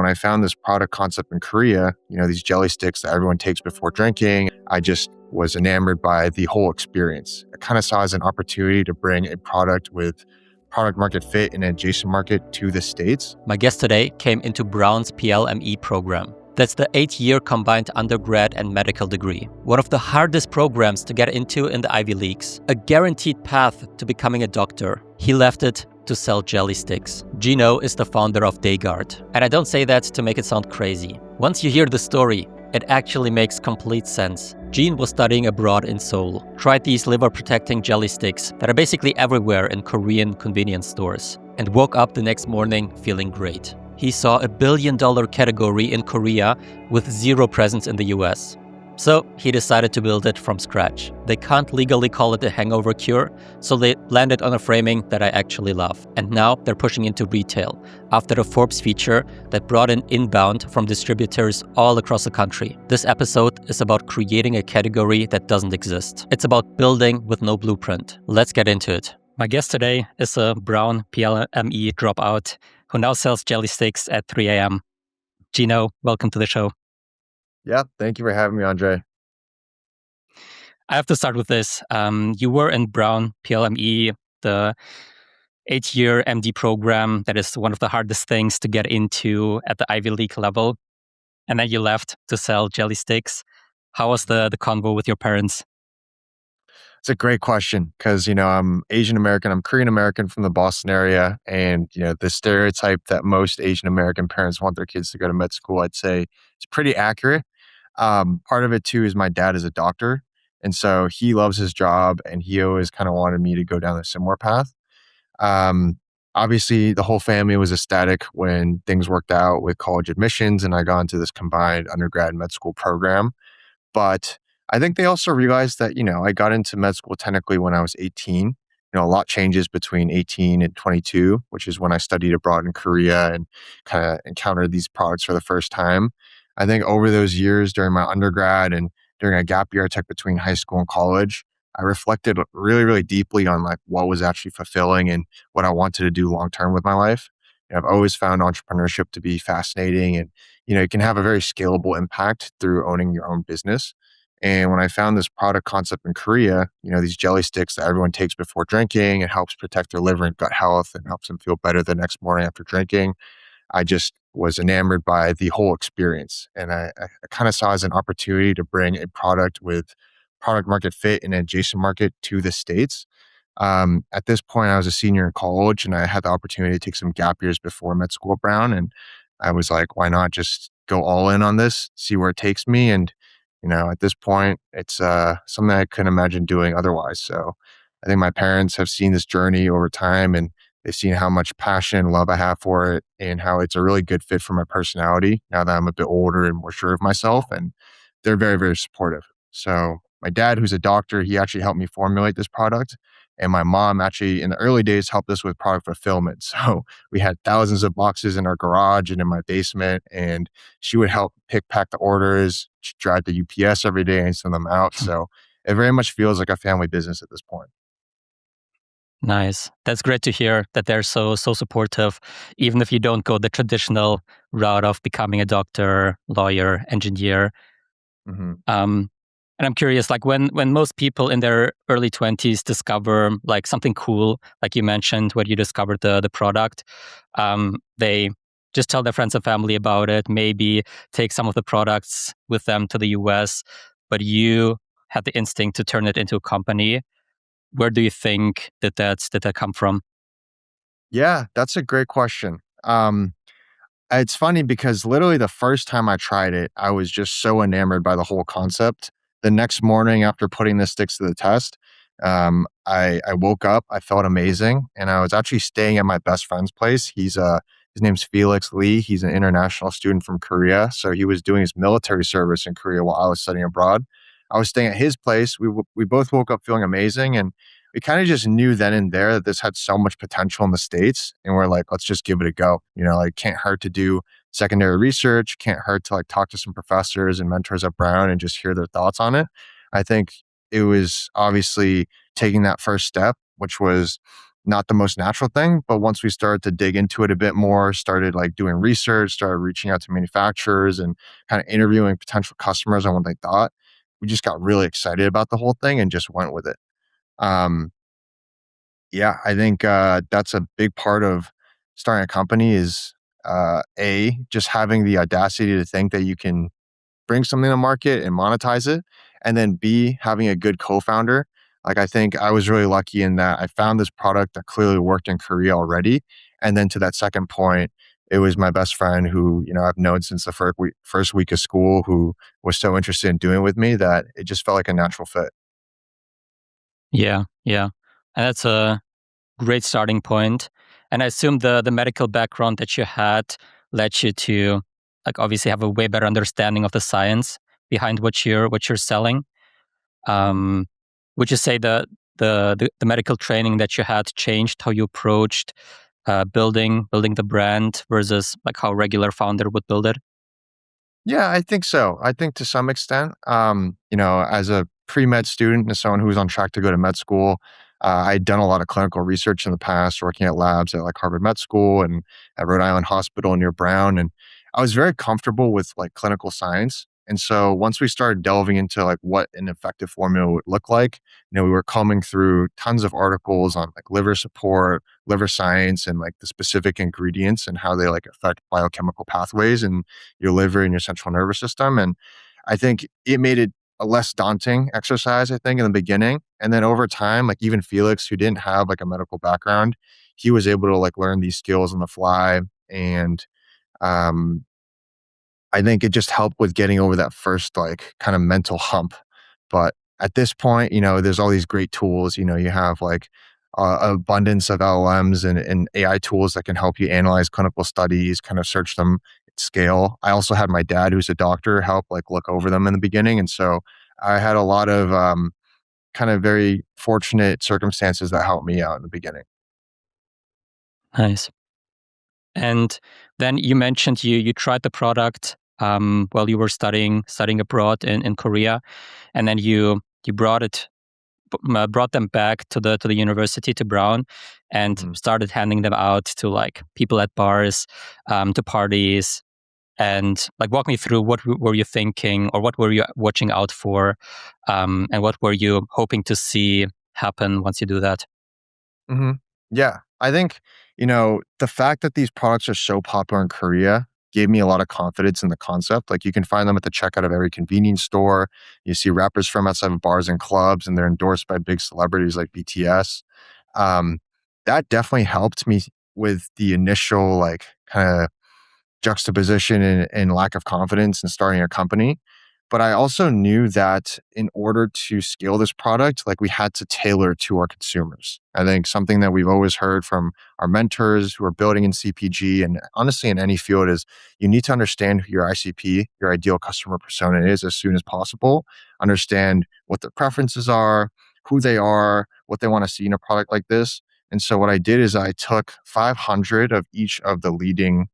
when I found this product concept in Korea, these jelly sticks that everyone takes before drinking, I just was enamored by the whole experience. I kind of saw it as an opportunity to bring a product with product market fit in an adjacent market to the States. My guest today came into Brown's PLME program. That's the 8-year combined undergrad and medical degree. One of the hardest programs to get into in the Ivy Leagues. A guaranteed path to becoming a doctor. He left it to sell jelly sticks. Gino is the founder of Dayguard. And I don't say that to make it sound crazy. Once you hear the story, it actually makes complete sense. Gene was studying abroad in Seoul, tried these liver-protecting jelly sticks that are basically everywhere in Korean convenience stores, and woke up the next morning feeling great. He saw a $1 billion category in Korea with zero presence in the US. So he decided to build it from scratch. They can't legally call it a hangover cure, so they landed on a framing that I actually love. And now they're pushing into retail after a Forbes feature that brought in inbound from distributors all across the country. This episode is about creating a category that doesn't exist. It's about building with no blueprint. Let's get into it. My guest today is a Brown PLME dropout who now sells jelly sticks at 3 a.m. Gino, welcome to the show. Yeah, thank you for having me, Andre. I have to start with this. You were in Brown PLME, the 8-year MD program that is one of the hardest things to get into at the Ivy League level. And then you left to sell jelly sticks. How was the convo with your parents? It's a great question because, I'm Asian American, I'm Korean American from the Boston area. And, the stereotype that most Asian American parents want their kids to go to med school, I'd say it's pretty accurate. Part of it too is my dad is a doctor. And so he loves his job and he always kind of wanted me to go down a similar path. Obviously, the whole family was ecstatic when things worked out with college admissions and I got into this combined undergrad and med school program. But I think they also realized that, I got into med school technically when I was 18. A lot changes between 18 and 22, which is when I studied abroad in Korea and kind of encountered these products for the first time. I think over those years during my undergrad and during a gap year I took between high school and college, I reflected really, really deeply on what was actually fulfilling and what I wanted to do long term with my life. I've always found entrepreneurship to be fascinating and, it can have a very scalable impact through owning your own business. And when I found this product concept in Korea, these jelly sticks that everyone takes before drinking, it helps protect their liver and gut health and helps them feel better the next morning after drinking. I just was enamored by the whole experience. And I kind of saw it as an opportunity to bring a product with product market fit in an adjacent market to the States. At this point, I was a senior in college and I had the opportunity to take some gap years before med school at Brown. And I was like, why not just go all in on this, see where it takes me? And at this point, it's something I couldn't imagine doing otherwise. So I think my parents have seen this journey over time and they've seen how much passion and love I have for it and how it's a really good fit for my personality now that I'm a bit older and more sure of myself. And they're very, very supportive. So my dad, who's a doctor, he actually helped me formulate this product. And my mom actually in the early days helped us with product fulfillment. So we had thousands of boxes in our garage and in my basement, and she would help pack the orders, drive the UPS every day and send them out. So it very much feels like a family business at this point. Nice. That's great to hear that they're so supportive, even if you don't go the traditional route of becoming a doctor, lawyer, engineer. Mm-hmm. And I'm curious, when most people in their early 20s discover something cool, like you mentioned, when you discovered the product, they just tell their friends and family about it, maybe take some of the products with them to the US, but you had the instinct to turn it into a company. Where do you think did that come from? Yeah, that's a great question. It's funny because literally the first time I tried it, I was just so enamored by the whole concept. The next morning after putting the sticks to the test, I woke up, I felt amazing. And I was actually staying at my best friend's place. His name's Felix Lee. He's an international student from Korea. So he was doing his military service in Korea while I was studying abroad. I was staying at his place. We both woke up feeling amazing. And we kind of just knew then and there that this had so much potential in the States. And we're like, let's just give it a go. Can't hurt to do secondary research, can't hurt to talk to some professors and mentors at Brown and just hear their thoughts on it. I think it was obviously taking that first step, which was not the most natural thing. But once we started to dig into it a bit more, started like doing research, started reaching out to manufacturers and kind of interviewing potential customers on what they thought, we just got really excited about the whole thing and just went with it. Um, yeah, I think that's a big part of starting a company is a just having the audacity to think that you can bring something to market and monetize it, and then B, having a good co-founder. Like I think I was really lucky in that I found this product that clearly worked in Korea already, and then to that second point, it was my best friend who I've known since the first week of school, who was so interested in doing it with me that it just felt like a natural fit. Yeah, yeah. And that's a great starting point. And I assume the medical background that you had led you to like obviously have a way better understanding of the science behind what you're selling. Um, would you say the medical training that you had changed how you approached building the brand versus like how a regular founder would build it? Yeah, I think so. I think to some extent, as a pre-med student and someone who was on track to go to med school, I'd done a lot of clinical research in the past, working at labs at like Harvard Med School and at Rhode Island Hospital near Brown. And I was very comfortable with like clinical science. And so once we started delving into like what an effective formula would look like, we were combing through tons of articles on like liver support, liver science, and like the specific ingredients and how they like affect biochemical pathways and your liver and your central nervous system. And I think it made it a less daunting exercise, I think, in the beginning. And then over time, like even Felix, who didn't have like a medical background, he was able to like learn these skills on the fly. And um, I think it just helped with getting over that first like kind of mental hump. But at this point, there's all these great tools. You have like abundance of LLMs and AI tools that can help you analyze clinical studies, kind of search them at scale. I also had my dad, who's a doctor, help like look over them in the beginning. And so I had a lot of kind of very fortunate circumstances that helped me out in the beginning. Nice. And then you mentioned you tried the product while you were studying abroad in Korea, and then you brought them back to the university to Brown, and Mhm. started handing them out to like people at bars, to parties, and like walk me through what were you thinking or what were you watching out for, and what were you hoping to see happen once you do that? hmm Yeah, I think, the fact that these products are so popular in Korea gave me a lot of confidence in the concept. Like you can find them at the checkout of every convenience store. You see rappers from outside of bars and clubs, and they're endorsed by big celebrities like BTS. Um, that definitely helped me with the initial like kind of juxtaposition and lack of confidence in starting a company. But I also knew that in order to scale this product, like we had to tailor to our consumers. I think something that we've always heard from our mentors who are building in CPG and honestly in any field is you need to understand who your ICP, your ideal customer persona is as soon as possible. Understand what their preferences are, who they are, what they want to see in a product like this. And so what I did is I took 500 of each of the leading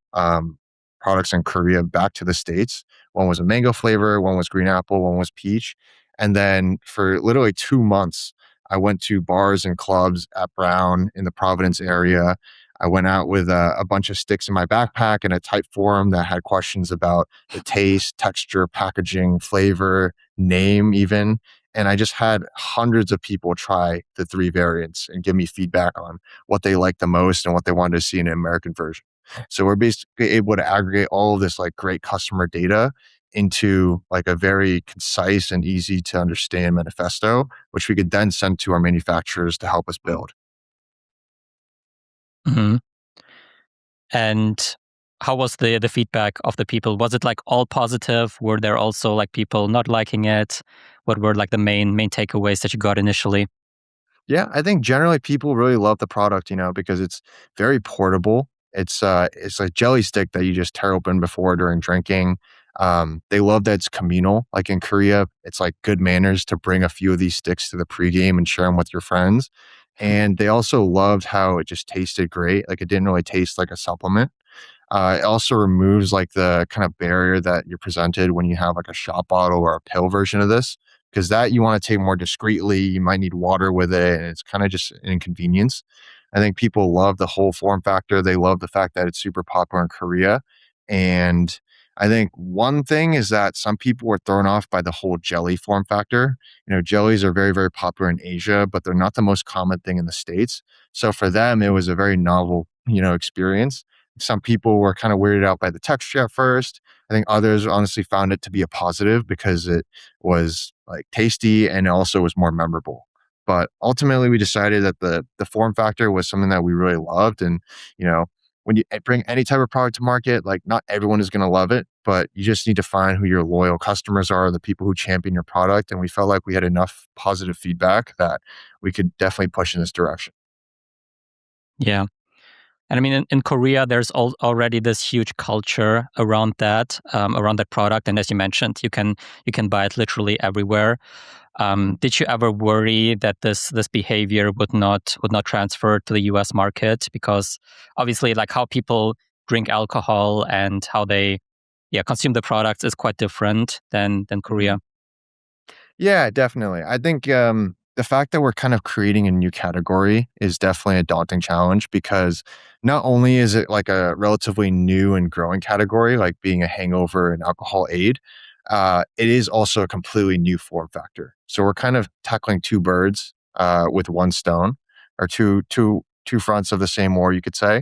products in Korea back to the States. One was a mango flavor, one was green apple, one was peach. And then for literally 2 months, I went to bars and clubs at Brown in the Providence area. I went out with a bunch of sticks in my backpack and a type forum that had questions about the taste, texture, packaging, flavor, name, even. And I just had hundreds of people try the three variants and give me feedback on what they liked the most and what they wanted to see in an American version. So we're basically able to aggregate all of this like great customer data into like a very concise and easy to understand manifesto, which we could then send to our manufacturers to help us build. Hmm. And how was the feedback of the people? Was it like all positive? Were there also like people not liking it? What were like the main takeaways that you got initially? Yeah, I think generally people really love the product, because it's very portable. It's a jelly stick that you just tear open before or during drinking. They love that it's communal. Like in Korea, it's like good manners to bring a few of these sticks to the pregame and share them with your friends. And they also loved how it just tasted great. Like it didn't really taste like a supplement. It also removes like the kind of barrier that you're presented when you have like a shot bottle or a pill version of this, because that you want to take more discreetly. You might need water with it, and it's kind of just an inconvenience. I think people love the whole form factor. They love the fact that it's super popular in Korea. And I think one thing is that some people were thrown off by the whole jelly form factor. Jellies are very, very popular in Asia, but they're not the most common thing in the States. So for them, it was a very novel, experience. Some people were kind of weirded out by the texture at first. I think others honestly found it to be a positive because it was like tasty and also was more memorable. But ultimately, we decided that the form factor was something that we really loved. And, when you bring any type of product to market, like not everyone is going to love it, but you just need to find who your loyal customers are, the people who champion your product. And we felt like we had enough positive feedback that we could definitely push in this direction. Yeah. And I mean, in Korea, there's already this huge culture around that product. And as you mentioned, you can buy it literally everywhere. Did you ever worry that this behavior would not transfer to the U.S. market? Because obviously, like how people drink alcohol and how they consume the products is quite different than Korea. Mhm. Yeah, definitely. I think the fact that we're kind of creating a new category is definitely a daunting challenge because not only is it like a relatively new and growing category, like being a hangover and alcohol aid, it is also a completely new form factor. So we're kind of tackling two birds with one stone, or two fronts of the same war, you could say.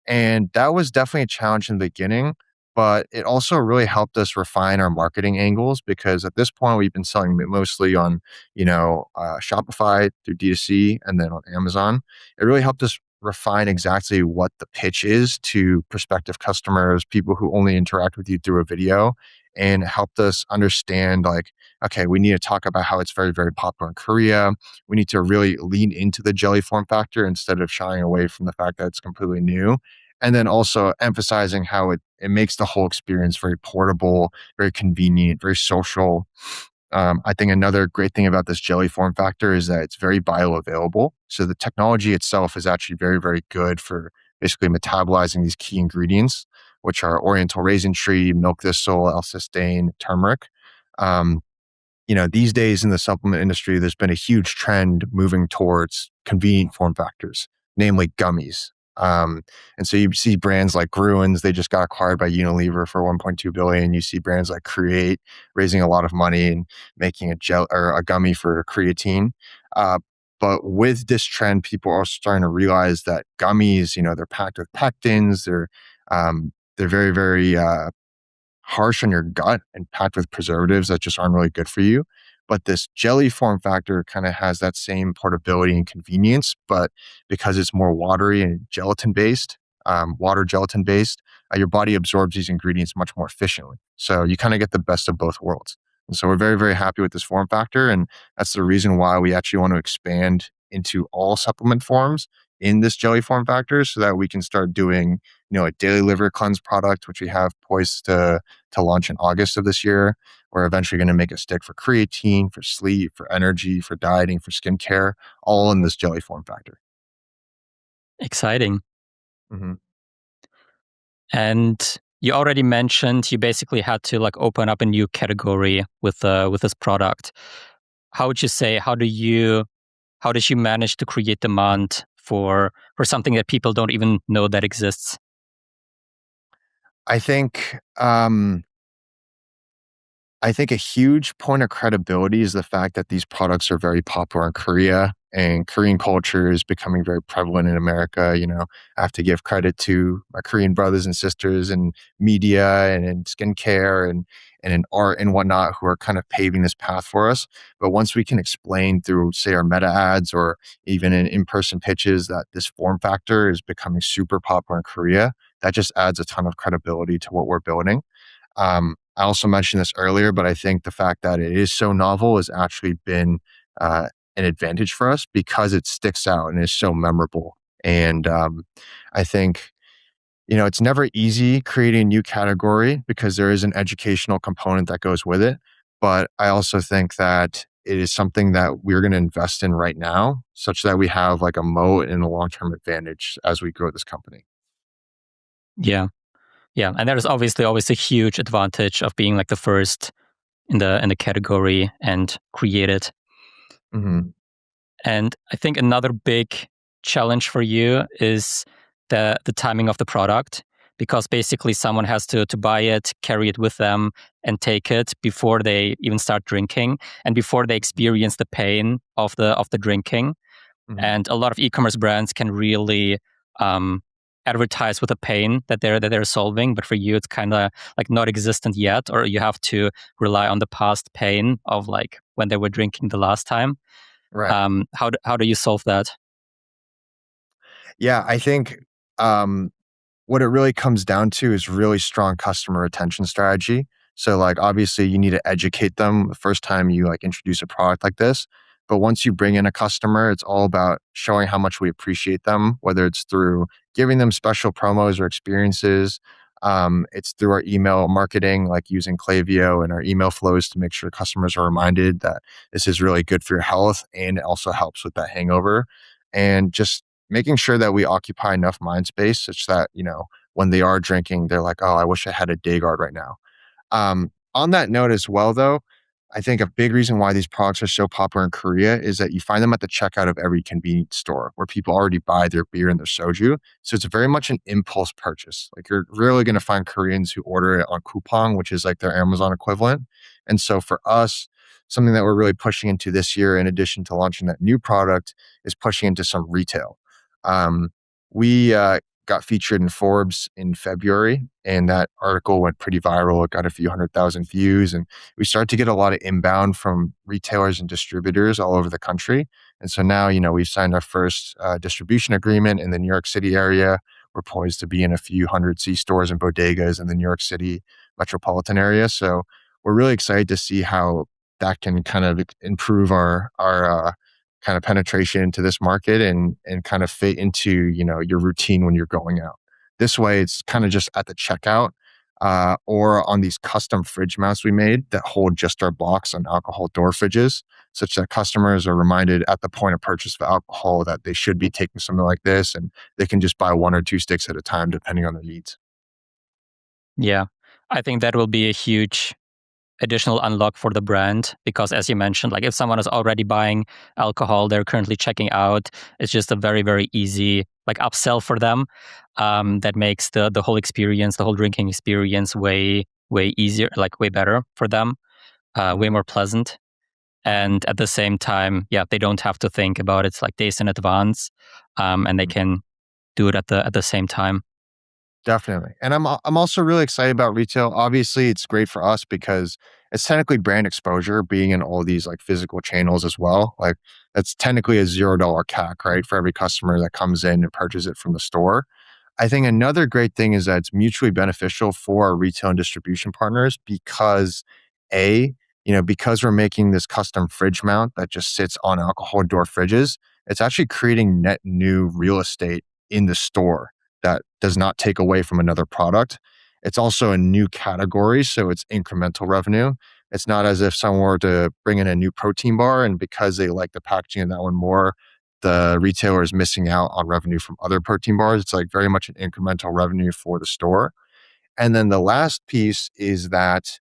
And that was definitely a challenge in the beginning, but it also really helped us refine our marketing angles because at this point we've been selling mostly on, Shopify through D2C and then on Amazon. It really helped us refine exactly what the pitch is to prospective customers, people who only interact with you through a video, and helped us understand like, okay, we need to talk about how it's very, very popular in Korea. We need to really lean into the jelly form factor instead of shying away from the fact that it's completely new, and then also emphasizing how it makes the whole experience very portable, very convenient, very social. I think another great thing about this jelly form factor is that it's very bioavailable. So the technology itself is actually very, very good for basically metabolizing these key ingredients, which are Oriental raisin tree, milk thistle, L-cysteine, turmeric. Um, these days in the supplement industry, there's been a huge trend moving towards convenient form factors, namely gummies. And so you see brands like Gruen, they just got acquired by Unilever for 1.2 billion. You see brands like Create raising a lot of money and making a gel or a gummy for creatine. Uh, but with this trend, people are starting to realize that gummies, they're packed with pectins. They're very, very harsh on your gut and packed with preservatives that just aren't really good for you. But this jelly form factor kind of has that same portability and convenience, but because it's more watery and gelatin based, water gelatin based, your body absorbs these ingredients much more efficiently. So you kind of get the best of both worlds. And so we're very, very happy with this form factor. And that's the reason why we actually want to expand into all supplement forms in this jelly form factor so that we can start doing, a daily liver cleanse product, which we have poised to launch in August of this year. We're eventually going to make a stick for creatine, for sleep, for energy, for dieting, for skincare, all in this jelly form factor. Exciting. hmm And you already mentioned you basically had to like open up a new category with this product. How would you say how did you manage to create demand for something that people don't even know that exists? I think I think a huge point of credibility is the fact that these products are very popular in Korea and Korean culture is becoming very prevalent in America. I have to give credit to my Korean brothers and sisters in media and in skincare and in art and whatnot who are kind of paving this path for us. But once we can explain through, say, our meta ads or even in-person pitches that this form factor is becoming super popular in Korea, that just adds a ton of credibility to what we're building. I also mentioned this earlier, but I think the fact that it is so novel has actually been an advantage for us because it sticks out and is so memorable. And I think, it's never easy creating a new category because there is an educational component that goes with it. But I also think that it is something that we're going to invest in right now, such that we have like a moat and a long-term advantage as we grow this company. Yeah. Yeah. And there is obviously always a huge advantage of being like the first in the category and create it. hmm And I think another big challenge for you is the timing of the product, because basically someone has to buy it, carry it with them, and take it before they even start drinking and before they experience the pain of the drinking. Mhm. And a lot of e-commerce brands can really um, advertise with the pain that they're solving, but for you it's kind of like not existent yet, or you have to rely on the past pain of like when they were drinking the last time. Right. How do you solve that? Yeah, I think um, what it really comes down to is really strong customer retention strategy. So like obviously you need to educate them the first time you like introduce a product like this. But once you bring in a customer, it's all about showing how much we appreciate them, whether it's through giving them special promos or experiences. It's through our email marketing, like using Klaviyo and our email flows to make sure customers are reminded that this is really good for your health and it also helps with that hangover. And just making sure that we occupy enough mind space such that, when they are drinking, they're like, oh, I wish I had a day guard right now. On that note as well, though, I think a big reason why these products are so popular in Korea is that you find them at the checkout of every convenience store where people already buy their beer and their soju. So it's very much an impulse purchase. Like you're really going to find Koreans who order it on Coupang, which is like their Amazon equivalent. And so for us, something that we're really pushing into this year, in addition to launching that new product, is pushing into some retail. We got featured in Forbes in February, and that article went pretty viral. It got a few 100,000 views, and we started to get a lot of inbound from retailers and distributors all over the country. And so now, we've signed our first distribution agreement in the New York City area. We're poised to be in a few hundred C stores and bodegas in the New York City metropolitan area. So we're really excited to see how that can kind of improve our kind of penetration into this market and kind of fit into your routine when you're going out. This way, it's kind of just at the checkout or on these custom fridge mounts we made that hold just our blocks on alcohol door fridges, such that customers are reminded at the point of purchase of alcohol that they should be taking something like this, and they can just buy one or two sticks at a time depending on their needs. Yeah, I think that will be a huge additional unlock for the brand, because as you mentioned, like if someone is already buying alcohol, they're currently checking out, it's just a very, very easy like upsell for them. That makes the whole experience, the whole drinking experience way easier, like way better for them, way Mhm. more pleasant. And at the same time, yeah, they don't have to think about it like days in advance, and they can do it at the same time. Definitely. And I'm also really excited about retail. Obviously, it's great for us because it's technically brand exposure being in all these like physical channels as well. Like that's technically a $0 CAC, right? For every customer that comes in and purchases it from the store. I think another great thing is that it's mutually beneficial for our retail and distribution partners because A, because we're making this custom fridge mount that just sits on alcohol door fridges, it's actually creating net new real estate in the store that does not take away from another product. It's also a new category, so it's incremental revenue. It's not as if someone were to bring in a new protein bar and because they like the packaging of that one more, the retailer is missing out on revenue from other protein bars. It's like very much an incremental revenue for the store. And then the last piece is that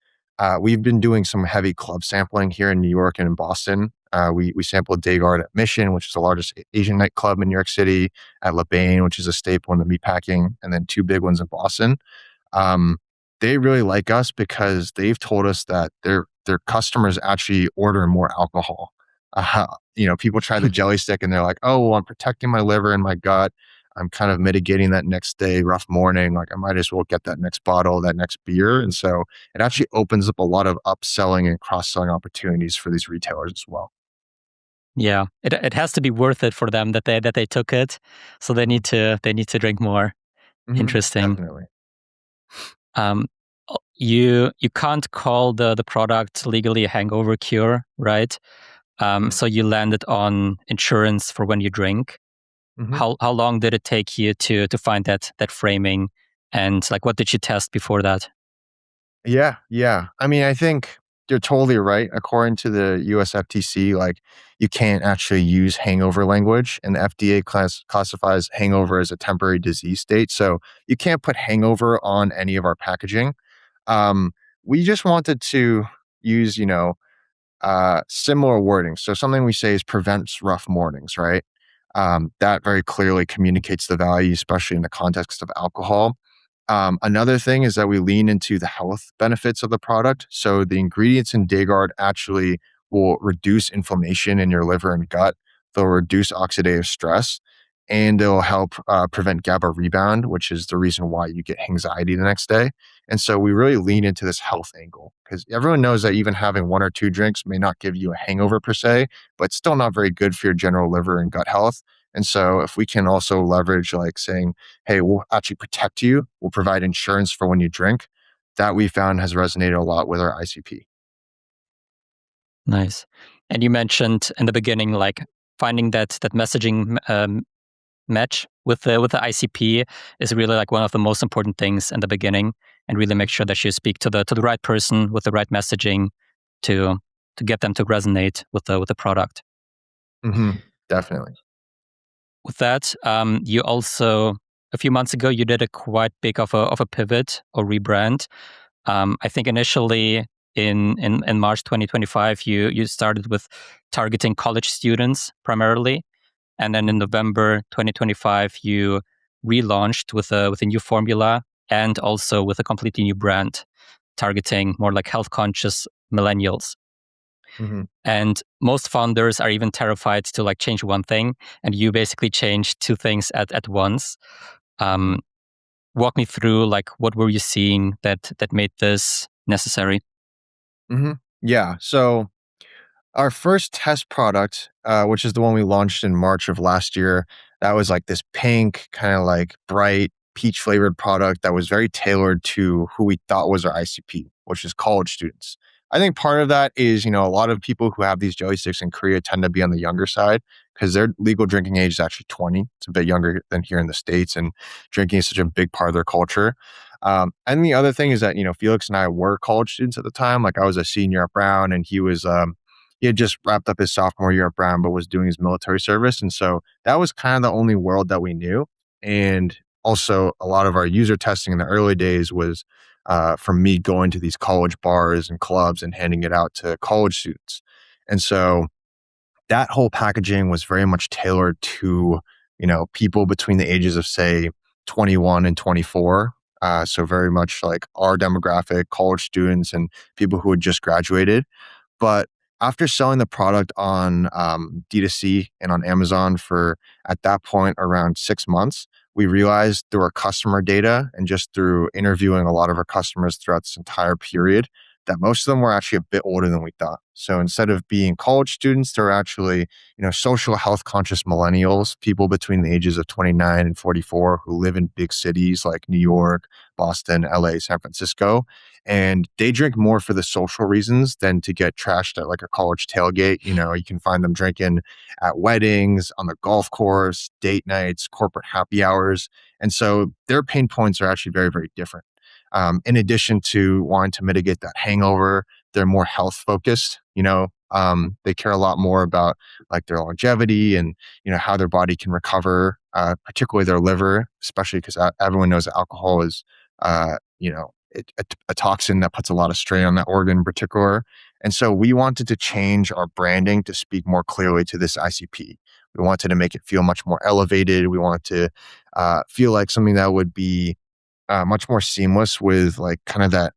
we've been doing some heavy club sampling here in New York and in Boston. We sampled Dayguard at Mission, which is the largest Asian nightclub in New York City, at LeBain, which is a staple in the meatpacking, and then two big ones in Boston. Um, they really like us because they've told us that their customers actually order more alcohol. Uh, People try the jelly stick and they're like, "Oh, well, I'm protecting my liver and my gut. I'm kind of mitigating that next day rough morning. Like I might as well get that next bottle, that next beer." And so it actually opens up a lot of upselling and cross selling opportunities for these retailers as well. Yeah, it has to be worth it for them that they took it, so they need to drink more. Interesting. Definitely. Um, you can't call the product legally a hangover cure, right? So you landed on insurance for when you drink. Mhm. How long did it take you to find that framing, and like what did you test before that? Yeah, yeah. I mean, I think you're totally right. According to the US FTC, like you can't actually use hangover language, and the FDA classifies hangover as a temporary disease state. So you can't put hangover on any of our packaging. Um, we just wanted to use, similar wording. So something we say is prevents rough mornings, right? That very clearly communicates the value, especially in the context of alcohol. Another thing is that we lean into the health benefits of the product. So the ingredients in Dayguard actually will reduce inflammation in your liver and gut. They'll reduce oxidative stress, and they'll help prevent GABA rebound, which is the reason why you get anxiety the next day. And so we really lean into this health angle because everyone knows that even having one or two drinks may not give you a hangover per se, but it's still not very good for your general liver and gut health. And so if we can also leverage like saying, hey, we'll actually protect you, we'll provide insurance for when you drink, that we found has resonated a lot with our ICP. Nice. And you mentioned in the beginning, like finding that messaging match with the ICP is really like one of the most important things in the beginning, and really make sure that you speak to the right person with the right messaging to get them to resonate with the product. Mm-hmm. Definitely. With that, you also a few months ago you did a quite big of a pivot or rebrand. I think initially in March 2025 you started with targeting college students primarily. And then in November 2025, you relaunched with a new formula and also with a completely new brand, targeting more like health conscious millennials. Mm-hmm. And most founders are even terrified to like change one thing, and you basically changed two things at once. Um, Walk me through like what were you seeing that made this necessary? Mm-hmm. Yeah. So our first test product, which is the one we launched in March of last year, that was like this pink, kind of like bright peach flavored product that was very tailored to who we thought was our ICP, which is college students. I think part of that is, a lot of people who have these jelly sticks in Korea tend to be on the younger side because their legal drinking age is actually 20. It's a bit younger than here in the States, and drinking is such a big part of their culture. And the other thing is that, Felix and I were college students at the time. Like I was a senior at Brown and he had just wrapped up his sophomore year at Brown, but was doing his military service. And so that was kind of the only world that we knew. And also, a lot of our user testing in the early days was from me going to these college bars and clubs and handing it out to college students. And so that whole packaging was very much tailored to, people between the ages of, say, 21 and 24. So very much like our demographic, college students and people who had just graduated. But after selling the product on D2C and on Amazon for, at that point, around 6 months, we realized through our customer data and just through interviewing a lot of our customers throughout this entire period that most of them were actually a bit older than we thought. So instead of being college students, they're actually, social health conscious millennials, people between the ages of 29 and 44 who live in big cities like New York, Boston, LA, San Francisco. And they drink more for the social reasons than to get trashed at like a college tailgate. You can find them drinking at weddings, on the golf course, date nights, corporate happy hours. And so their pain points are actually very, very different. In addition to wanting to mitigate that hangover, they're more health focused. They care a lot more about like their longevity and how their body can recover, particularly their liver, especially because everyone knows that alcohol is a toxin that puts a lot of strain on that organ in particular. And so we wanted to change our branding to speak more clearly to this ICP. We wanted to make it feel much more elevated. We wanted to feel like something that would be much more seamless with like kind of that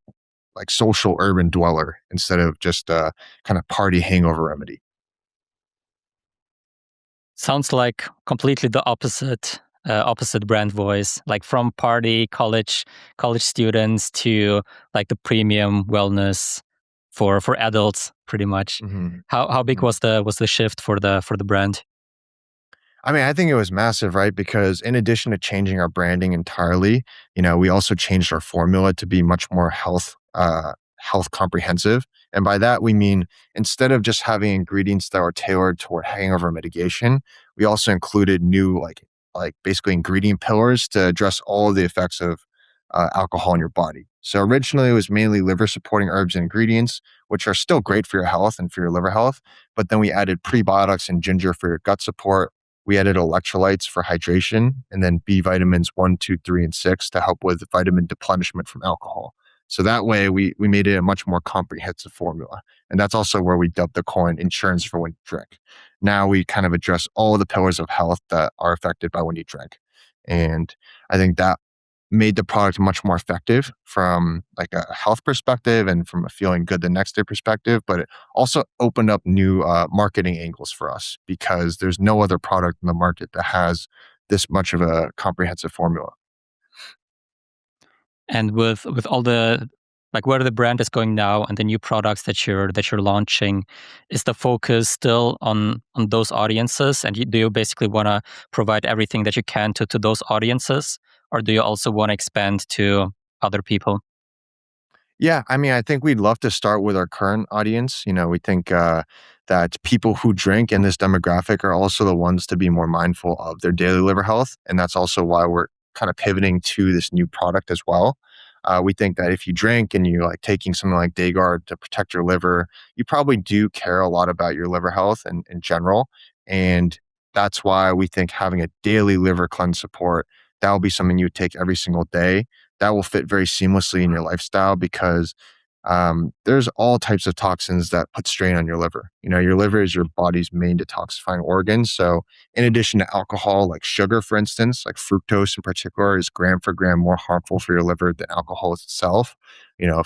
like social urban dweller instead of just a kind of party hangover remedy. Sounds like completely the opposite brand voice, like from party college students to like the premium wellness for adults, pretty much. Mm-hmm. How big Mm-hmm. was the shift for the brand? I mean, I think it was massive, right? Because in addition to changing our branding entirely, we also changed our formula to be much more health comprehensive. And by that, we mean instead of just having ingredients that were tailored toward hangover mitigation, we also included new like basically ingredient pillars to address all of the effects of alcohol in your body. So originally it was mainly liver supporting herbs and ingredients, which are still great for your health and for your liver health. But then we added prebiotics and ginger for your gut support. We added electrolytes for hydration, and then B vitamins 1, 2, 3, and 6 to help with vitamin replenishment from alcohol. So that way we made it a much more comprehensive formula. And that's also where we dubbed the coin insurance for when you drink. Now we kind of address all the pillars of health that are affected by when you drink. And I think that made the product much more effective from like a health perspective and from a feeling good the next day perspective, but it also opened up new marketing angles for us because there's no other product in the market that has this much of a comprehensive formula. And with all the like where the brand is going now and the new products that you're launching, is the focus still on those audiences? And do you basically want to provide everything that you can to those audiences, or do you also want to expand to other people? Yeah, I mean, I think we'd love to start with our current audience. We think that people who drink in this demographic are also the ones to be more mindful of their daily liver health. And that's also why we're kind of pivoting to this new product as well. We think that if you drink and you like taking something like Dayguard to protect your liver, you probably do care a lot about your liver health in general. And that's why we think having a daily liver cleanse support, that will be something you take every single day that will fit very seamlessly in your lifestyle because there's all types of toxins that put strain on your liver. Your liver is your body's main detoxifying organ. So, in addition to alcohol, like sugar, for instance, like fructose in particular, is gram for gram more harmful for your liver than alcohol itself.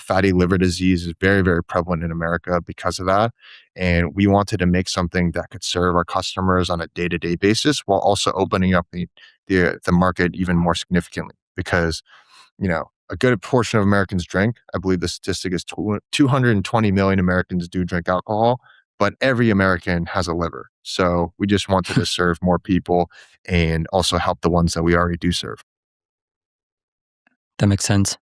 Fatty liver disease is very, very prevalent in America because of that. And we wanted to make something that could serve our customers on a day to day basis while also opening up the market even more significantly because a good portion of Americans drink. I believe the statistic is 220 million Americans do drink alcohol, but every American has a liver. So we just wanted to serve more people and also help the ones that we already do serve. That makes sense.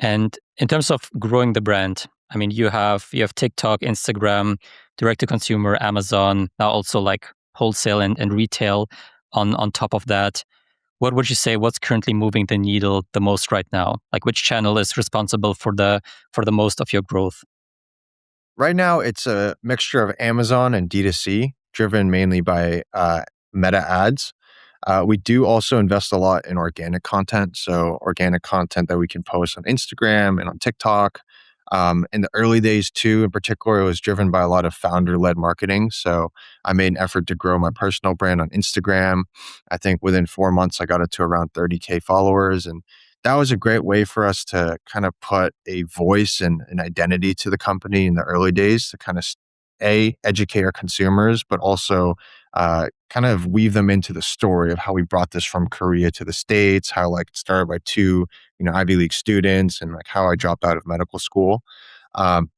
And in terms of growing the brand, I mean, you have TikTok, Instagram, direct to consumer, Amazon, now also like wholesale and retail on top of that. What would you say what's currently moving the needle the most right now? Like which channel is responsible for the most of your growth? Right now, it's a mixture of Amazon and D2C, driven mainly by meta ads. We do also invest a lot in organic content. So, organic content that we can post on Instagram and on TikTok. In the early days, too, in particular, it was driven by a lot of founder led marketing. So, I made an effort to grow my personal brand on Instagram. I think within 4 months, I got it to around 30K followers. And that was a great way for us to kind of put a voice and an identity to the company in the early days to kind of educate our consumers, but also kind of weave them into the story of how we brought this from Korea to the States, how like it started by two, Ivy League students and like how I dropped out of medical school. Um,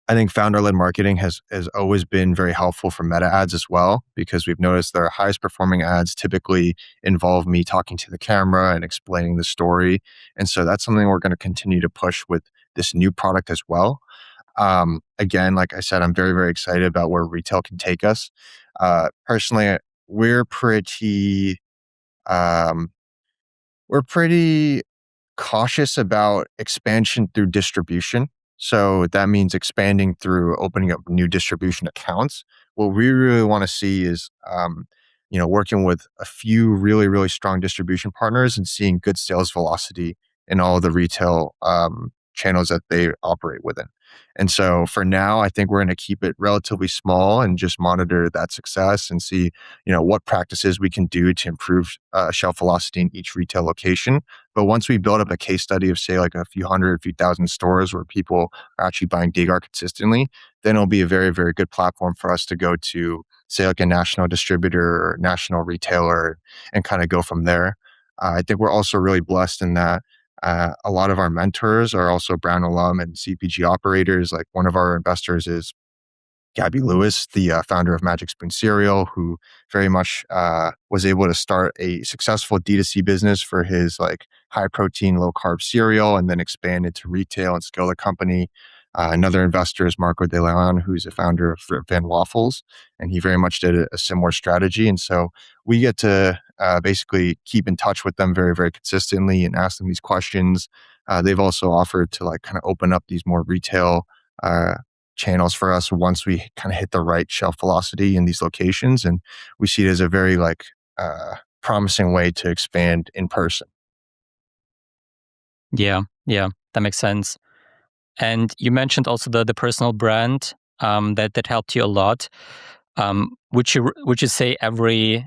I think founder-led marketing has always been very helpful for meta ads as well, because we've noticed that our highest performing ads typically involve me talking to the camera and explaining the story. And so that's something we're going to continue to push with this new product as well. Again, like I said, I'm very, very excited about where retail can take us. Personally, we're pretty, um, we're pretty cautious about expansion through distribution. So that means expanding through opening up new distribution accounts. What we really want to see is, working with a few really, really strong distribution partners and seeing good sales velocity in all the retail channels that they operate within. And so for now, I think we're going to keep it relatively small and just monitor that success and see, what practices we can do to improve shelf velocity in each retail location. But once we build up a case study of, say, like a few hundred, a few thousand stores where people are actually buying Dagar consistently, then it'll be a very, very good platform for us to go to, say, like a national distributor or national retailer and kind of go from there. I think we're also really blessed in that a lot of our mentors are also Brown alum and CPG operators. Like one of our investors is Gabi Lewis, the founder of Magic Spoon Cereal, who very much was able to start a successful D2C business for his like high protein, low carb cereal, and then expand into retail and scale the company. Another investor is Marco De Leon, who's a founder of Van Waffles, and he very much did a similar strategy. And so we get to basically keep in touch with them very, very consistently and ask them these questions. They've also offered to like kind of open up these more retail uh, channels for us once we kind of hit the right shelf velocity in these locations. And we see it as a very like promising way to expand in person. Yeah, yeah. That makes sense. And you mentioned also the personal brand that helped you a lot. Would you say every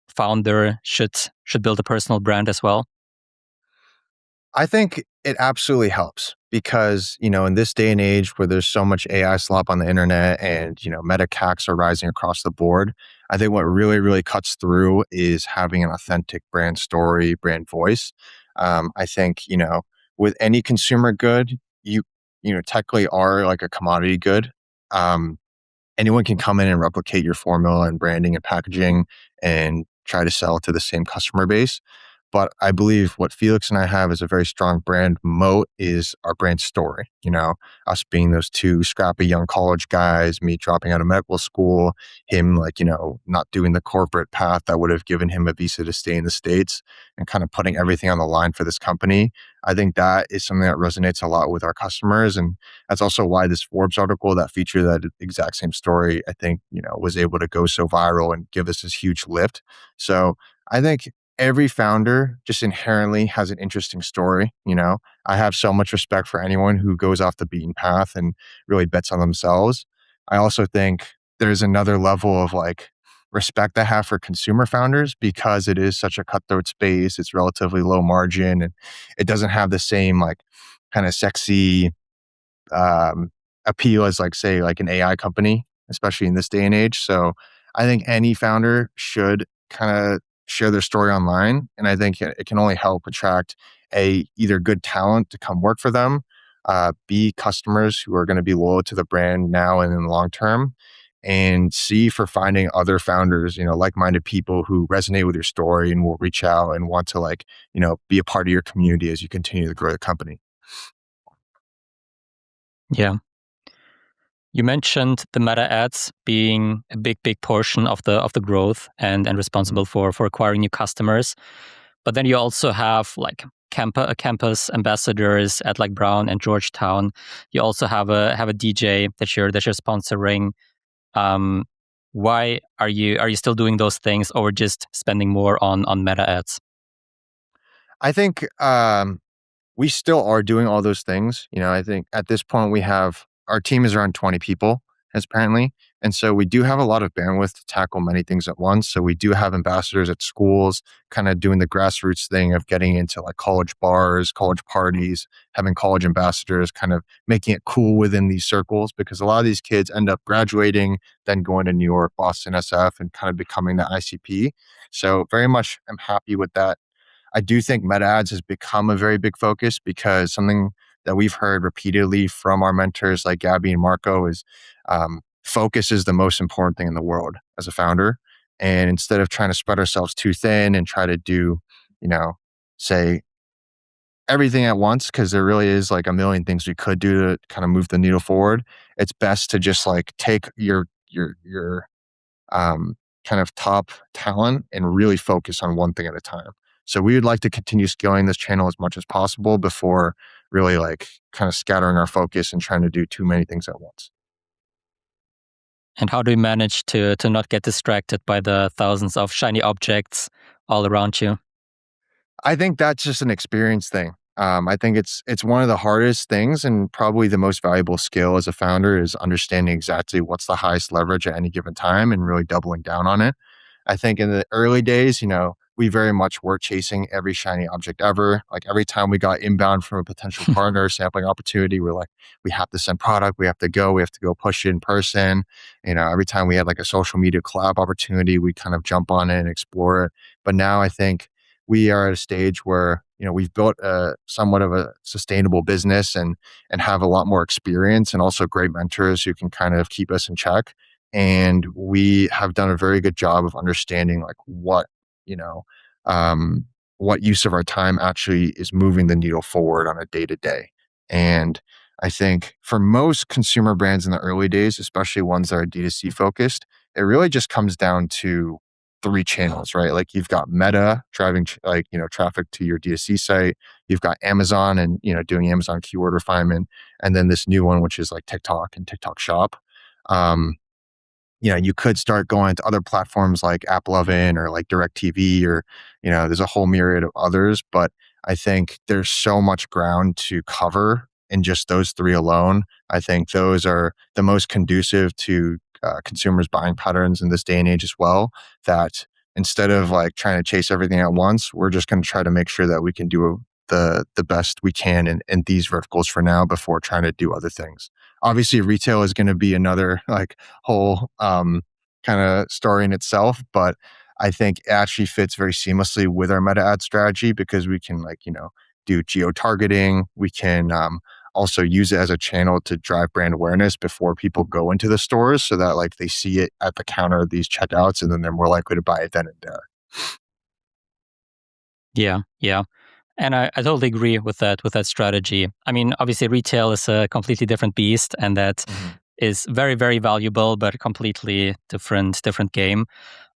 founder should build a personal brand as well? I think it absolutely helps because, in this day and age where there's so much AI slop on the internet and, meta CACs are rising across the board, I think what really, really cuts through is having an authentic brand story, brand voice. I think, with any consumer good, technically are like a commodity good. Um, Anyone can come in and replicate your formula and branding and packaging and try to sell to the same customer base. But I believe what Felix and I have is a very strong brand moat is our brand story. Us being those two scrappy young college guys, me dropping out of medical school, him not doing the corporate path that would have given him a visa to stay in the States and kind of putting everything on the line for this company. I think that is something that resonates a lot with our customers. And that's also why this Forbes article that featured that exact same story, I think, was able to go so viral and give us this huge lift. So I think every founder just inherently has an interesting story. I have so much respect for anyone who goes off the beaten path and really bets on themselves. I also think there's another level of respect I have for consumer founders because it is such a cutthroat space. It's relatively low margin and it doesn't have the same kind of sexy um, appeal as say like an AI company, especially in this day and age. So I think any founder should kind of share their story online, and I think it can only help attract either good talent to come work for them, B, customers who are going to be loyal to the brand now and in the long term, and C, for finding other founders, like-minded people who resonate with your story and will reach out and want to be a part of your community as you continue to grow the company. Yeah. You mentioned the meta ads being a big portion of the growth and responsible for acquiring new customers. But then you also have campus ambassadors at Brown and Georgetown. You also have a DJ that you're sponsoring. Why are you still doing those things or just spending more on meta ads? I think we still are doing all those things. I think at this point our team is around 20 people, apparently. And so we do have a lot of bandwidth to tackle many things at once. So we do have ambassadors at schools, kind of doing the grassroots thing of getting into college bars, college parties, having college ambassadors, kind of making it cool within these circles because a lot of these kids end up graduating, then going to New York, Boston SF, and kind of becoming the ICP. So very much I'm happy with that. I do think meta ads has become a very big focus because something that we've heard repeatedly from our mentors like Gabi and Marco is focus is the most important thing in the world as a founder. And instead of trying to spread ourselves too thin and try to do, say everything at once, because there really is a million things we could do to kind of move the needle forward, it's best to just take your kind of top talent and really focus on one thing at a time. So we would like to continue scaling this channel as much as possible before really kind of scattering our focus and trying to do too many things at once. And how do you manage to not get distracted by the thousands of shiny objects all around you? I think that's just an experience thing. I think it's one of the hardest things and probably the most valuable skill as a founder is understanding exactly what's the highest leverage at any given time and really doubling down on it. I think in the early days, we very much were chasing every shiny object ever. Every time we got inbound from a potential partner sampling opportunity, we're like, we have to send product, we have to go push it in person. Every time we had a social media collab opportunity, we kind of jump on it and explore it. But now I think we are at a stage where we've built a somewhat of a sustainable business and have a lot more experience and also great mentors who can kind of keep us in check. And we have done a very good job of understanding you know what use of our time actually is moving the needle forward on a day to day. And I think for most consumer brands in the early days, especially ones that are D2C focused, it really just comes down to three channels, right? You've got Meta driving traffic to your D2C site. You've got Amazon and doing Amazon keyword refinement, and then this new one which is TikTok and TikTok Shop. Um, you could start going to other platforms like AppLovin or DirecTV or there's a whole myriad of others. But I think there's so much ground to cover in just those three alone. I think those are the most conducive to consumers' buying patterns in this day and age as well. That instead of like trying to chase everything at once, we're just going to try to make sure that we can do the best we can in these verticals for now before trying to do other things. Obviously, retail is going to be another like whole kind of story in itself, but I think it actually fits very seamlessly with our meta ad strategy because we can like, do geo targeting. We can also use it as a channel to drive brand awareness before people go into the stores so that like they see it at the counter of these checkouts and then they're more likely to buy it then and there. Yeah, yeah. And I totally agree with that strategy. I mean, obviously retail is a completely different beast, and that Mhm. is very, very valuable, but a completely different game.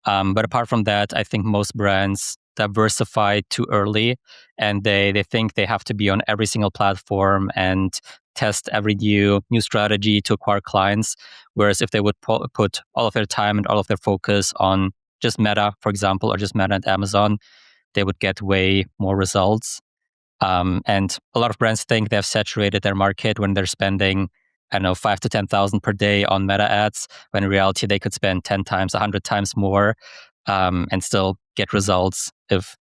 But apart from that, I think most brands diversify too early, and they think they have to be on every single platform and test every new strategy to acquire clients. Whereas if they would put all of their time and all of their focus on just Meta, for example, or just Meta and Amazon, they would get way more results. And a lot of brands think they've saturated their market when they're spending, I don't know, 5 to 10,000 per day on Meta ads, when in reality they could spend 10 times, 100 times more, and still get results if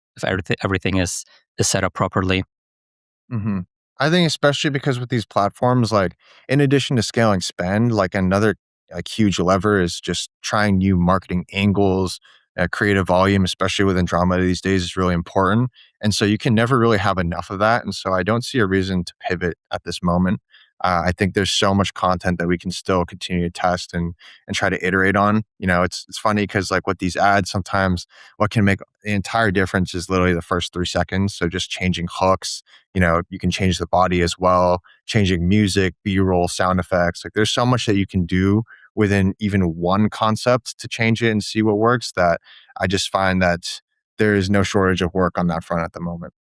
everything is set up properly. Hmm. I think especially because with these platforms, like in addition to scaling spend, like another like huge lever is just trying new marketing angles. Creative volume, especially within drama these days, is really important, and so you can never really have enough of that. And so I don't see a reason to pivot at this moment. I think there's so much content that we can still continue to test and try to iterate on. It's funny because like with these ads, sometimes what can make the entire difference is literally the first 3 seconds. So just changing hooks, you can change the body as well, changing music, B-roll, sound effects. Like there's so much that you can do within even one concept to change it and see what works that I just find that there is no shortage of work on that front at the moment.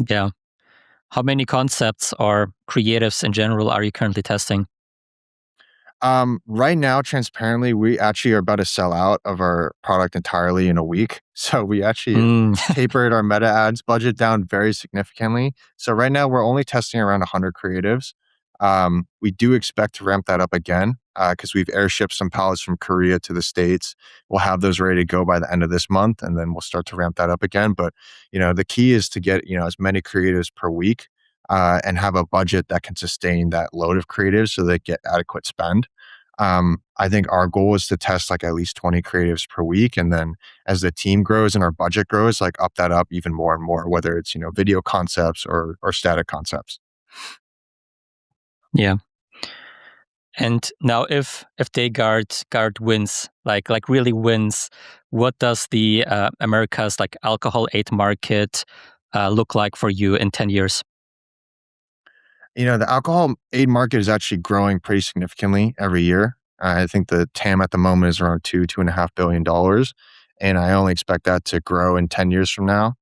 Yeah. How many concepts or creatives in general are you currently testing? Right now, transparently, we actually are about to sell out of our product entirely in a week. So we actually Mm, tapered our meta ads budget down very significantly. So right now we're only testing around 100 creatives. We do expect to ramp that up again because we've airshipped some pallets from Korea to the States. We'll have those ready to go by the end of this month, and then we'll start to ramp that up again. But the key is to get as many creatives per week and have a budget that can sustain that load of creatives so they get adequate spend. I think our goal is to test like at least 20 creatives per week. And then as the team grows and our budget grows, like up that up even more and more, whether it's, video concepts or static concepts. yeah. And now, if they guard wins, like really wins, what does the America's like alcohol aid market look like for you in 10 years? The alcohol aid market is actually growing pretty significantly every year. I think the TAM at the moment is around $2.5 billion. And I only expect that to grow in 10 years from now.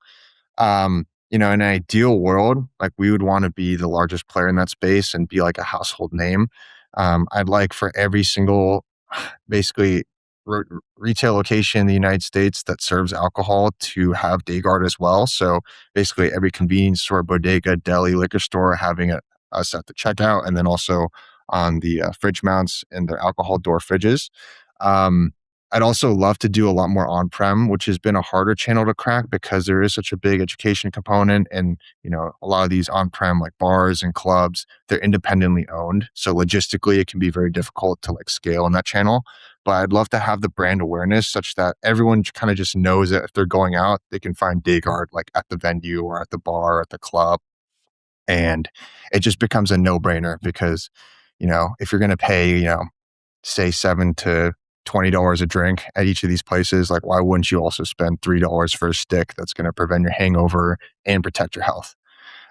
In an ideal world, like we would want to be the largest player in that space and be like a household name. I'd like for every single basically re- retail location in the United States that serves alcohol to have Dayguard as well. So basically every convenience store, bodega, deli, liquor store having us at the checkout and then also on the fridge mounts and the alcohol door fridges. Um, I'd also love to do a lot more on-prem, which has been a harder channel to crack because there is such a big education component and, a lot of these on-prem like bars and clubs, they're independently owned. So logistically, it can be very difficult to like scale in that channel. But I'd love to have the brand awareness such that everyone kind of just knows that if they're going out, they can find Dayguard like at the venue or at the bar or at the club. And it just becomes a no-brainer because, if you're going to pay, say $7 to $20 a drink at each of these places, like why wouldn't you also spend $3 for a stick that's going to prevent your hangover and protect your health?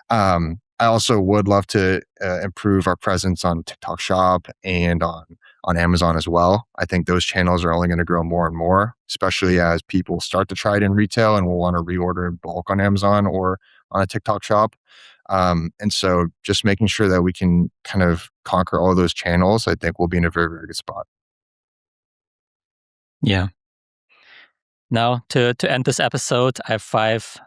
I also would love to improve our presence on TikTok Shop and on Amazon as well. I think those channels are only going to grow more and more, especially as people start to try it in retail and will want to reorder in bulk on Amazon or on a TikTok Shop. And so just making sure that we can kind of conquer all those channels, I think we'll be in a very, very good spot. Yeah. Now, to end this episode, I have five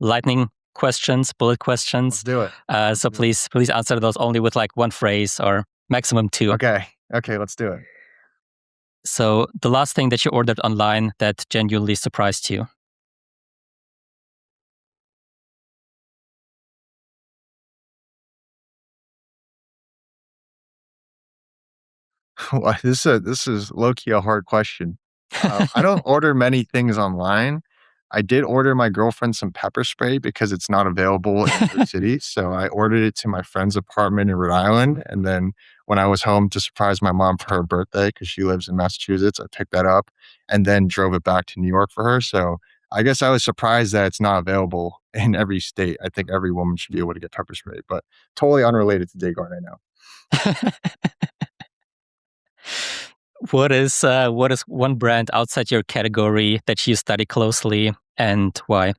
lightning questions, bullet Let's questions. do it. So please answer those only with like one phrase or maximum two. Okay, let's do it. So the last thing that you ordered online that genuinely surprised you. Well, this is low-key a hard question. I don't order many things online. I did order my girlfriend some pepper spray because it's not available in her city, so I ordered it to my friend's apartment in Rhode Island, and then when I was home to surprise my mom for her birthday, because she lives in Massachusetts, I picked that up and then drove it back to New York for her, so I guess I was surprised that it's not available in every state. I think every woman should be able to get pepper spray, but totally unrelated to Dagon right now. What is one brand outside your category that you study closely and why?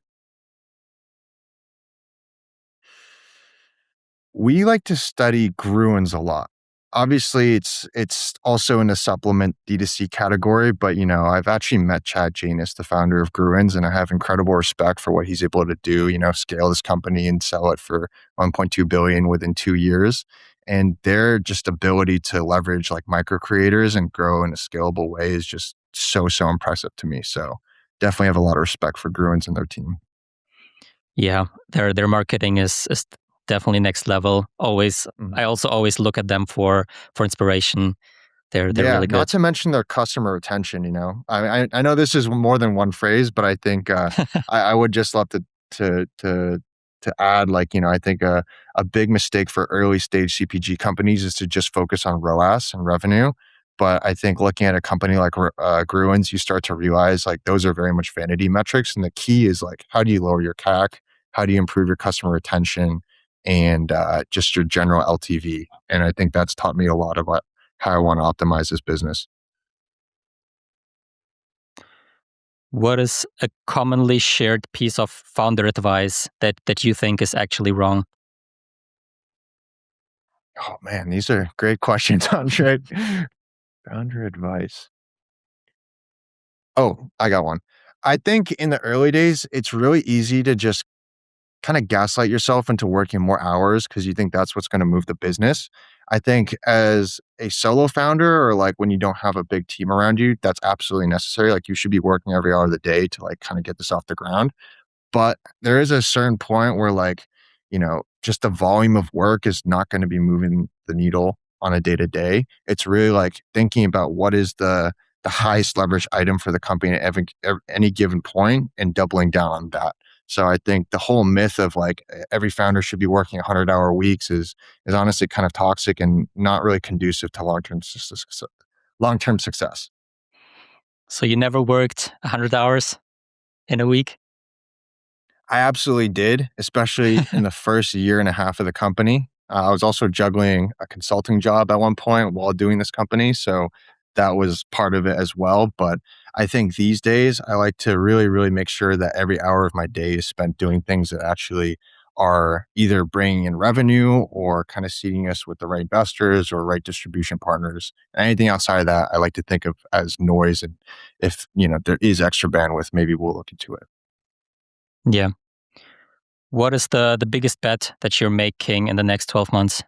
We like to study Gruen a lot. Obviously, it's also in the supplement D2C category, but I've actually met Chad Janus, the founder of Gruen's, and I have incredible respect for what he's able to do. Scale this company and sell it for 1.2 billion within 2 years, and their just ability to leverage like micro creators and grow in a scalable way is just so impressive to me. So definitely have a lot of respect for Gruen's and their team. Yeah, their marketing is definitely next level. Always, I also always look at them for inspiration. They're really good. Not to mention their customer retention. I know this is more than one phrase, but I think I would just love to add, like, I think a big mistake for early stage CPG companies is to just focus on ROAS and revenue. But I think looking at a company like Gruen's, you start to realize like those are very much vanity metrics, and the key is like how do you lower your CAC, how do you improve your customer retention, and just your general LTV. And I think that's taught me a lot about how I want to optimize this business. What is a commonly shared piece of founder advice that you think is actually wrong? Oh man, these are great questions, Andre. Founder advice. Oh, I got one. I think in the early days, it's really easy to just kind of gaslight yourself into working more hours because you think that's what's going to move the business. I think as a solo founder or like when you don't have a big team around you, that's absolutely necessary. Like you should be working every hour of the day to like kind of get this off the ground. But there is a certain point where like, just the volume of work is not going to be moving the needle on a day to day. It's really like thinking about what is the highest leverage item for the company at any given point and doubling down on that. So I think the whole myth of like every founder should be working 100-hour weeks is honestly kind of toxic and not really conducive to long-term success. So you never worked 100 hours in a week? I absolutely did, especially in the first year and a half of the company. I was also juggling a consulting job at one point while doing this company. So that was part of it as well. But I think these days, I like to really, really make sure that every hour of my day is spent doing things that actually are either bringing in revenue or kind of seeding us with the right investors or right distribution partners. And anything outside of that, I like to think of as noise. And if, there is extra bandwidth, maybe we'll look into it. Yeah. What is the biggest bet that you're making in the next 12 months?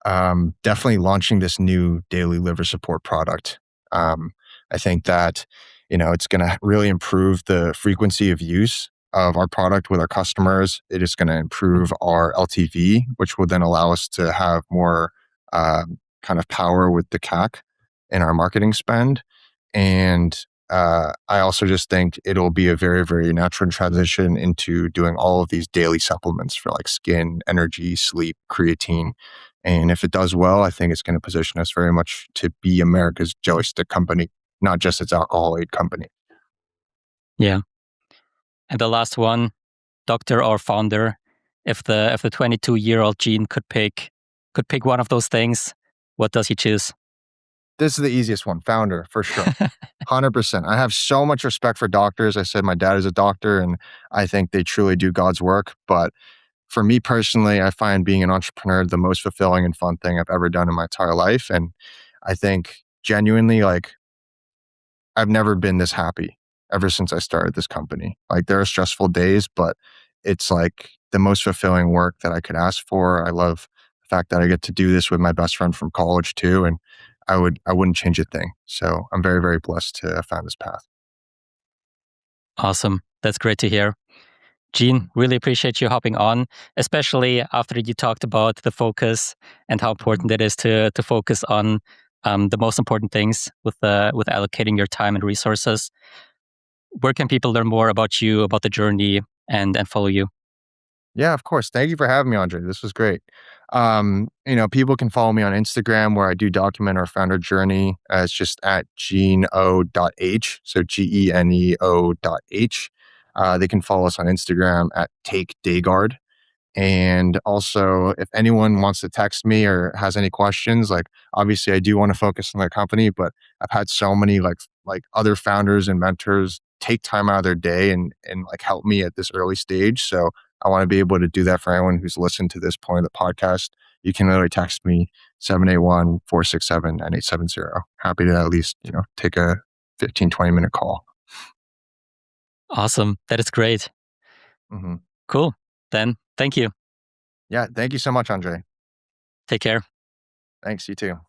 Definitely launching this new daily liver support product. I think that, it's going to really improve the frequency of use of our product with our customers. It is going to improve our LTV, which will then allow us to have more kind of power with the CAC in our marketing spend. And I also just think it'll be a very, very natural transition into doing all of these daily supplements for like skin, energy, sleep, creatine. And if it does well, I think it's going to position us very much to be America's jelly stick company, not just its alcohol aid company. Yeah. And the last one, doctor or founder, if the 22-year-old Gene could pick one of those things, what does he choose? This is the easiest one, founder, for sure. 100%. I have so much respect for doctors. I said my dad is a doctor and I think they truly do God's work. But for me personally, I find being an entrepreneur the most fulfilling and fun thing I've ever done in my entire life. And I think genuinely, like, I've never been this happy ever since I started this company. Like there are stressful days, but it's like the most fulfilling work that I could ask for. I love the fact that I get to do this with my best friend from college too. And I wouldn't change a thing. So I'm very, very blessed to have found this path. Awesome. That's great to hear. Gene, really appreciate you hopping on, especially after you talked about the focus and how important it is to focus on the most important things with allocating your time and resources. Where can people learn more about you, about the journey, and follow you? Yeah, of course. Thank you for having me, Andre. This was great. People can follow me on Instagram where I do document our founder journey. It's just at geneo.h. So geneo.h. They can follow us on Instagram at Take Dayguard. And also, if anyone wants to text me or has any questions, like obviously I do want to focus on the company, but I've had so many like other founders and mentors take time out of their day and like help me at this early stage. So I want to be able to do that for anyone who's listened to this point of the podcast. You can literally text me 781-467-9870. Happy to at least, take a 15-20 minute call. Awesome. That is great. Hmm. Cool. Then thank you. Yeah. Thank you so much, Andre. Take care. Thanks. You too.